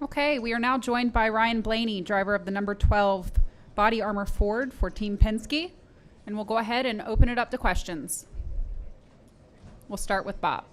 Okay, we are now joined by Ryan Blaney, driver of the number 12 Body Armor Ford for Team Penske. And we'll go ahead and open it up to questions. We'll start with Bob.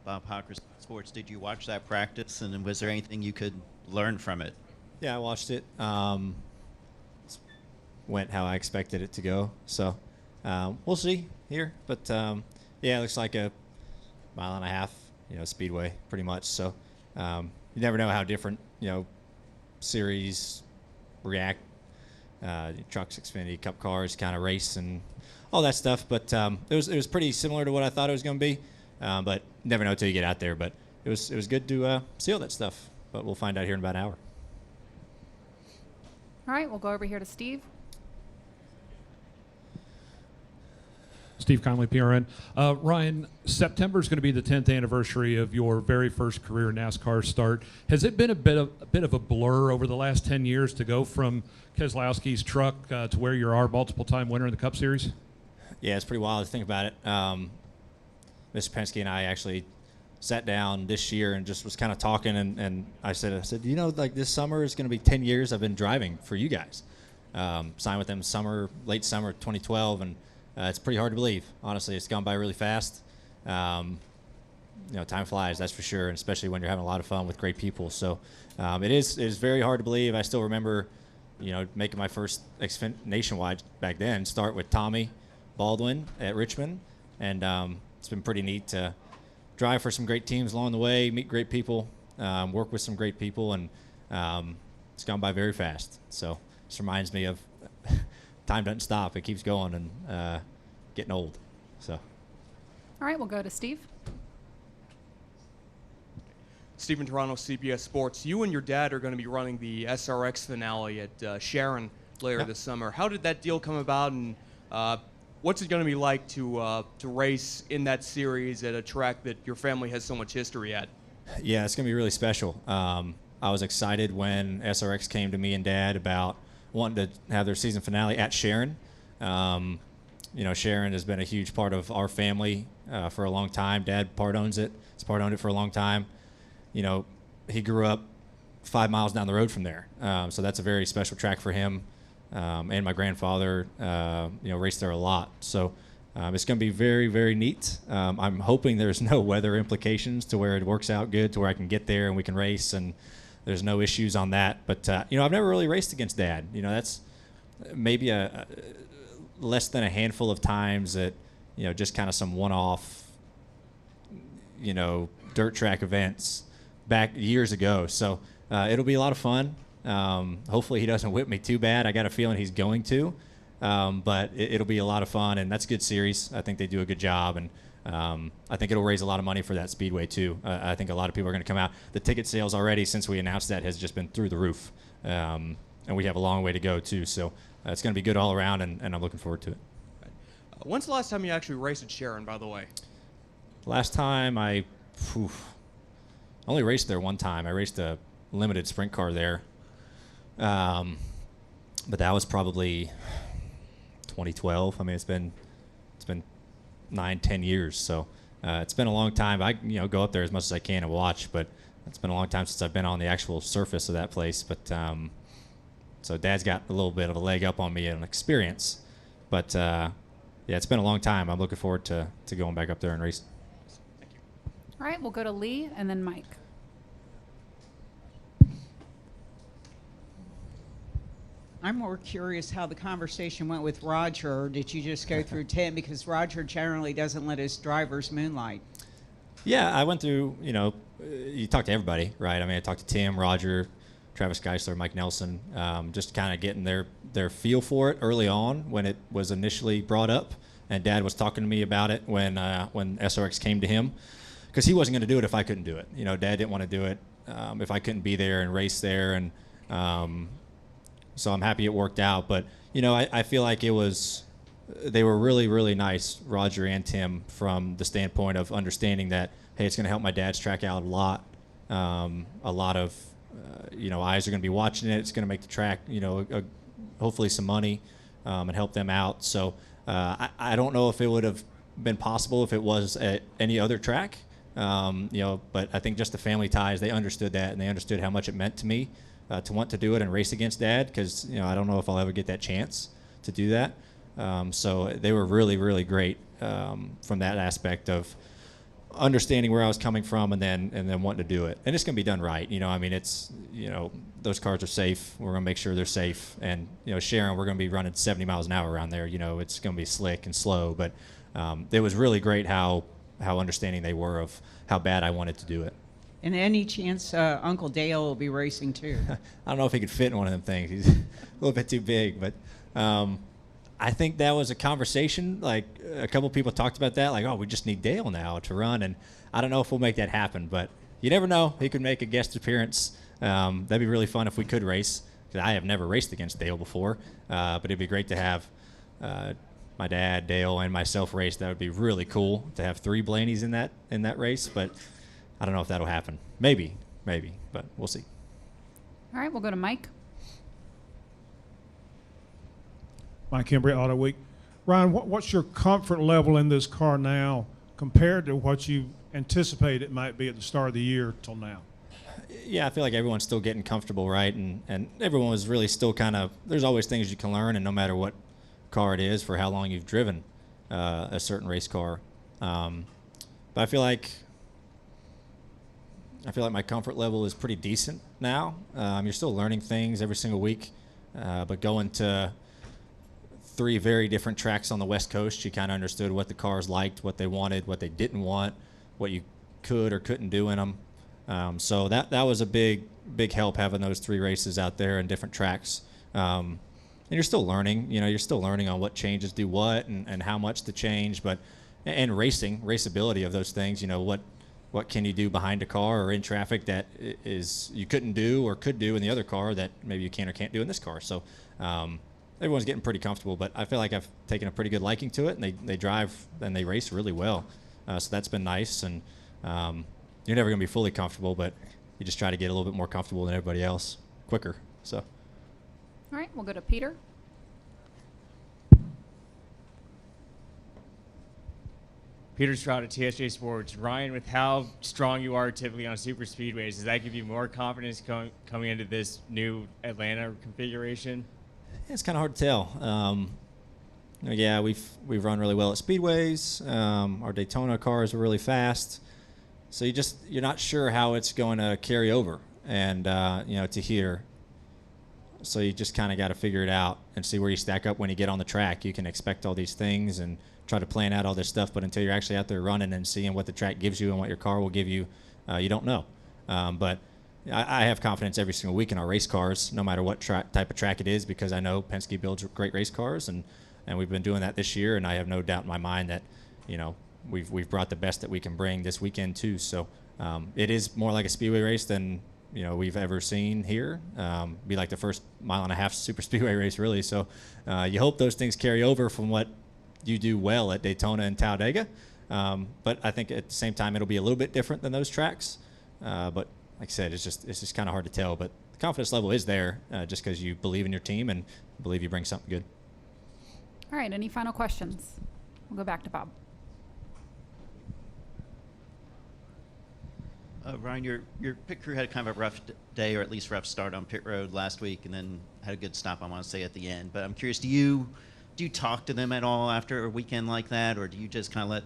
Bob Hawker, Sports. Did you watch that practice, and was there anything you could learn from it? Yeah, I watched it. Went how I expected it to go. So we'll see here. But yeah, it looks like a mile and a half, speedway pretty much. So you never know how different, series react. Trucks, Xfinity, Cup cars kind of race and all that stuff. But it was pretty similar to what I thought it was going to be. But never know until you get out there. But it was good to see all that stuff. But we'll find out here in about an hour. All right, we'll go over here to Steve. Steve Conley, PRN. Ryan, September is going to be the 10th anniversary of your very first career NASCAR start. Has it been a bit of a blur over the last 10 years to go from Keselowski's truck to where you are, multiple-time winner in the Cup Series? Yeah, it's pretty wild to think about it. Mr. Penske and I actually sat down this year and just was kind of talking, and I said, this summer is going to be 10 years I've been driving for you guys. Signed with them late summer 2012, and it's pretty hard to believe. Honestly, it's gone by really fast. Time flies, that's for sure, and especially when you're having a lot of fun with great people. So it is very hard to believe. I still remember, making my first nationwide back then, start with Tommy Baldwin at Richmond, and it's been pretty neat to drive for some great teams along the way, meet great people, work with some great people, and it's gone by very fast. So this reminds me of time doesn't stop. It keeps going and getting old. So. All right, we'll go to Steve. Stephen Toronto, CBS Sports. You and your dad are going to be running the SRX finale at Sharon later this summer. How did that deal come about, and what's it going to be like to race in that series at a track that your family has so much history at? Yeah, it's going to be really special. I was excited when SRX came to me and Dad about wanting to have their season finale at Sharon. Sharon has been a huge part of our family for a long time. Dad part owns it. He's part owned it for a long time. He grew up 5 miles down the road from there. So that's a very special track for him. And my grandfather, raced there a lot. So it's going to be very, very neat. I'm hoping there's no weather implications to where it works out good to where I can get there and we can race and there's no issues on that. But, I've never really raced against Dad. That's maybe a less than a handful of times that, just kind of some one-off, dirt track events back years ago. So it'll be a lot of fun. Hopefully he doesn't whip me too bad. I got a feeling he's going to. But it'll be a lot of fun, and that's a good series. I think they do a good job, and I think it'll raise a lot of money for that speedway too. I think a lot of people are going to come out. The ticket sales already since we announced that has just been through the roof, and we have a long way to go too. So it's going to be good all around, and I'm looking forward to it. When's the last time you actually raced at Sharon, by the way? Last time I only raced there one time. I raced a limited sprint car there, but that was probably 2012. I mean, it's been 9-10 years, so it's been a long time. I go up there as much as I can and watch, but it's been a long time since I've been on the actual surface of that place. But so Dad's got a little bit of a leg up on me in experience, but yeah, it's been a long time. I'm looking forward to going back up there and racing. Thank you. All right, we'll go to Lee and then Mike. I'm more curious how the conversation went with Roger. Or did you just go through Tim? Because Roger generally doesn't let his drivers moonlight. Yeah, I went through, you talk to everybody, right? I mean, I talked to Tim, Roger, Travis Geisler, Mike Nelson, just kind of getting their feel for it early on when it was initially brought up. And Dad was talking to me about it when SRX came to him, because he wasn't going to do it if I couldn't do it. Dad didn't want to do it if I couldn't be there and race there. And so I'm happy it worked out. But, I feel like they were really, really nice, Roger and Tim, from the standpoint of understanding that, hey, it's going to help my dad's track out a lot. A lot of, eyes are going to be watching it. It's going to make the track, hopefully some money and help them out. So I don't know if it would have been possible if it was at any other track. But I think just the family ties, they understood that, and they understood how much it meant to me to want to do it and race against Dad, because I don't know if I'll ever get that chance to do that. So they were really, really great from that aspect of understanding where I was coming from, and then wanting to do it. And it's going to be done right. It's those cars are safe. We're going to make sure they're safe. And Sharon, we're going to be running 70 miles an hour around there. It's going to be slick and slow, but it was really great how understanding they were of how bad I wanted to do it. And any chance Uncle Dale will be racing too? I don't know if he could fit in one of them things. He's a little bit too big, but I think that was a conversation. Like, a couple people talked about that, like, oh, we just need Dale now to run, and I don't know if we'll make that happen, but you never know. He could make a guest appearance. That'd be really fun if we could race, because I have never raced against Dale before, but it'd be great to have my dad, Dale, and myself race. That would be really cool to have 3 Blaneys in that race, but I don't know if that'll happen. Maybe, but we'll see. All right, we'll go to Mike. Mike Embry, Auto Week. Ryan, what's your comfort level in this car now compared to what you anticipated it might be at the start of the year till now? Yeah, I feel like everyone's still getting comfortable, right? And everyone was really still kind of, there's always things you can learn, and no matter what car it is, for how long you've driven a certain race car. But I feel like my comfort level is pretty decent now. You're still learning things every single week, but going to 3 very different tracks on the West Coast, you kind of understood what the cars liked, what they wanted, what they didn't want, what you could or couldn't do in them. So that was a big help, having those 3 races out there and different tracks. And you're still learning. You're still learning on what changes do what and how much to change. And raceability of those things. What can you do behind a car or in traffic that is you couldn't do or could do in the other car that maybe you can or can't do in this car. So everyone's getting pretty comfortable, but I feel like I've taken a pretty good liking to it, and they drive and they race really well. So that's been nice. And you're never going to be fully comfortable, but you just try to get a little bit more comfortable than everybody else quicker. So. All right, we'll go to Peter. Peter Stroud at TSJ Sports. Ryan, with how strong you are typically on super speedways, does that give you more confidence coming into this new Atlanta configuration? It's kind of hard to tell. Yeah, we've run really well at speedways. Our Daytona cars are really fast, so you're not sure how it's going to carry over and to here. So you just kind of got to figure it out and see where you stack up when you get on the track. You can expect all these things and try to plan out all this stuff, but until you're actually out there running and seeing what the track gives you and what your car will give you, you don't know. But I have confidence every single week in our race cars, no matter what type of track it is, because I know Penske builds great race cars, and we've been doing that this year, and I have no doubt in my mind that we've brought the best that we can bring this weekend too. So it is more like a speedway race than we've ever seen here. Be like the first 1.5 mile super speedway race, really. So you hope those things carry over from what you do well at Daytona and Talladega. But I think at the same time it'll be a little bit different than those tracks. But like I said, it's just kind of hard to tell. But the confidence level is there, just because you believe in your team and believe you bring something good. All right, any final questions? We'll go back to Bob. Ryan, your pit crew had kind of a rough day, or at least rough start on pit road last week, and then had a good stop, I want to say, at the end. But I'm curious, do you talk to them at all after a weekend like that, or do you just kind of let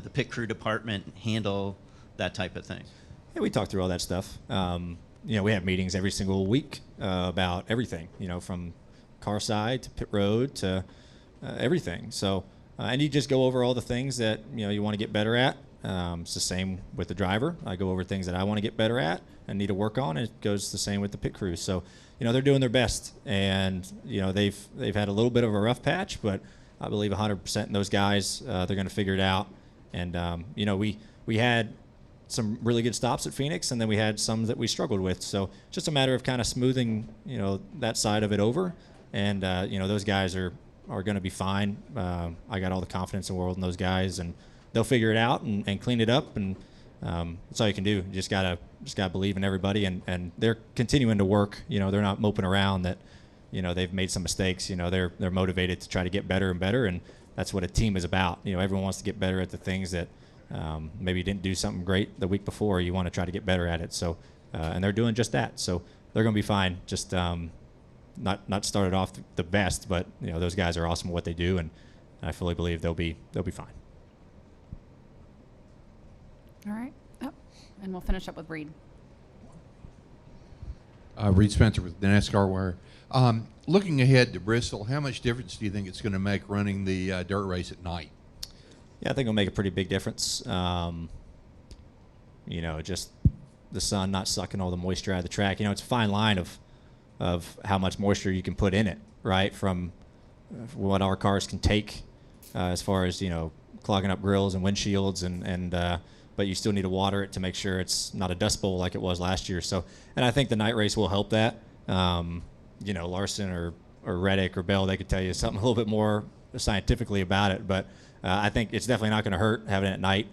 the pit crew department handle that type of thing? Yeah, we talk through all that stuff. We have meetings every single week about everything, from car side to pit road to everything. So, and you just go over all the things that you want to get better at. It's the same with the driver. I go over things that I want to get better at and need to work on, and it goes the same with the pit crew. So, they're doing their best, and they've had a little bit of a rough patch, but I believe 100% in those guys. They're going to figure it out. And we had some really good stops at Phoenix, and then we had some that we struggled with. So just a matter of kind of smoothing that side of it over, and those guys are going to be fine. I got all the confidence in the world in those guys, and they'll figure it out and clean it up, and that's all you can do. You just gotta believe in everybody, and they're continuing to work. They're not moping around that they've made some mistakes. They're motivated to try to get better and better, and that's what a team is about. Everyone wants to get better at the things that Maybe you didn't do something great the week before. You want to try to get better at it. So, and they're doing just that. So they're going to be fine. Just not started off the best, but those guys are awesome at what they do, and I fully believe they'll be fine. All right. Oh, and we'll finish up with Reed. Reed Spencer with the NASCAR Wire. Looking ahead to Bristol, how much difference do you think it's going to make running the dirt race at night? Yeah, I think it'll make a pretty big difference. Just the sun not sucking all the moisture out of the track. It's a fine line of how much moisture you can put in it, right? From what our cars can take as far as, clogging up grills and windshields but you still need to water it to make sure it's not a dust bowl like it was last year. So, and I think the night race will help that. Larson or Reddick or Bell, they could tell you something a little bit more scientifically about it. But I think it's definitely not going to hurt having it at night.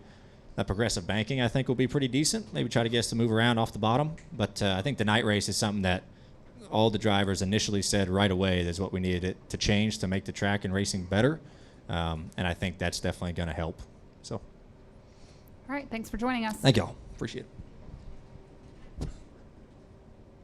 That progressive banking, I think, will be pretty decent. Maybe try to get us to move around off the bottom. But I think the night race is something that all the drivers initially said right away is what we needed it to change to make the track and racing better. And I think that's definitely going to help. So. All right. Thanks for joining us. Thank y'all. Appreciate it.